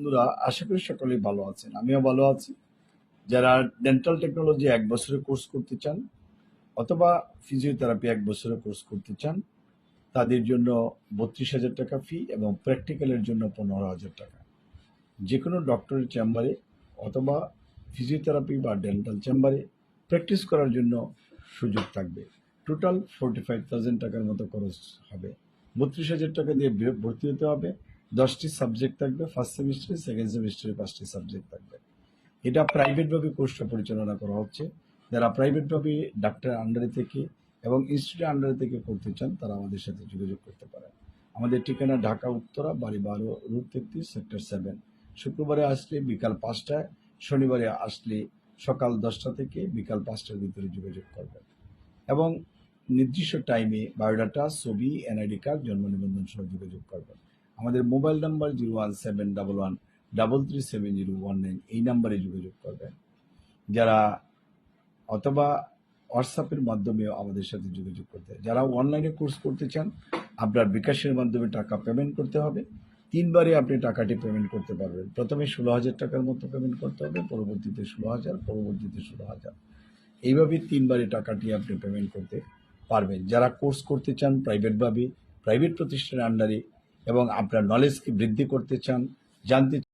বন্ধুরা, আশা করি সকলেই ভালো আছেন। আমিও ভালো আছি। যারা ডেন্টাল টেকনোলজি ১ বছরের কোর্স করতে চান অথবা ফিজিওথেরাপি ১ বছরের কোর্স করতে চান, তাদের জন্য ৩২,০০০ টাকা ফি এবং প্র্যাকটিক্যালের জন্য ১৫,০০০ টাকা। যেকোনো ডক্টরের চেম্বারে অথবা ফিজিওথেরাপি বা ডেন্টাল চেম্বারে প্র্যাকটিস করার জন্য সুযোগ থাকবে। টোটাল 45,000 টাকার মতো খরচ হবে। ৩২,০০০ টাকা দিয়ে ভর্তি হতে হবে। ১০টি সাবজেক্ট থাকবে, ফার্স্ট সেমিস্টারে, সেকেন্ড সেমিস্টারে ৫টি সাবজেক্ট থাকবে। এটা প্রাইভেটভাবে কোর্সটা পরিচালনা করা হচ্ছে। যারা প্রাইভেটভাবে ডাক্তারের আন্ডারে থেকে এবং ইনস্টিটিউটের আন্ডারে থেকে করতে চান, তারা আমাদের সাথে যোগাযোগ করতে পারেন। আমাদের ঠিকানা ঢাকা উত্তরা, বাড়ি ১২, রোড ৩৩, সেক্টর ৭। শুক্রবারে আসলে বিকাল ৫টায়, শনিবারে আসলে সকাল ১০টা থেকে বিকাল ৫টার ভিতরে যোগাযোগ করবেন এবং নির্দিষ্ট টাইমে বায়োডাটা, ছবি, এনআইডি কার্ড, জন্ম নিবন্ধন সহ যোগাযোগ করবেন। আমাদের মোবাইল নাম্বার 01711 337019, এই নাম্বারে যোগাযোগ করবেন। যারা অথবা হোয়াটসঅ্যাপের মাধ্যমেও আমাদের সাথে যোগাযোগ করতে, যারা অনলাইনে কোর্স করতে চান, আপনার বিকাশের মাধ্যমে টাকা পেমেন্ট করতে হবে। ৩বারে আপনি টাকাটি পেমেন্ট করতে পারবেন। প্রথমে ১৬,০০০ টাকার মতো পেমেন্ট করতে হবে, পরবর্তীতে ১৬,০০০, পরবর্তীতে ১৬,০০০। এইভাবে ৩বারে টাকাটি আপনি পেমেন্ট করতে পারবেন। যারা কোর্স করতে চান প্রাইভেটভাবে, প্রাইভেট প্রতিষ্ঠানের আন্ডারে এবং আপনার নলেজকে বৃদ্ধি করতে চান, জানতে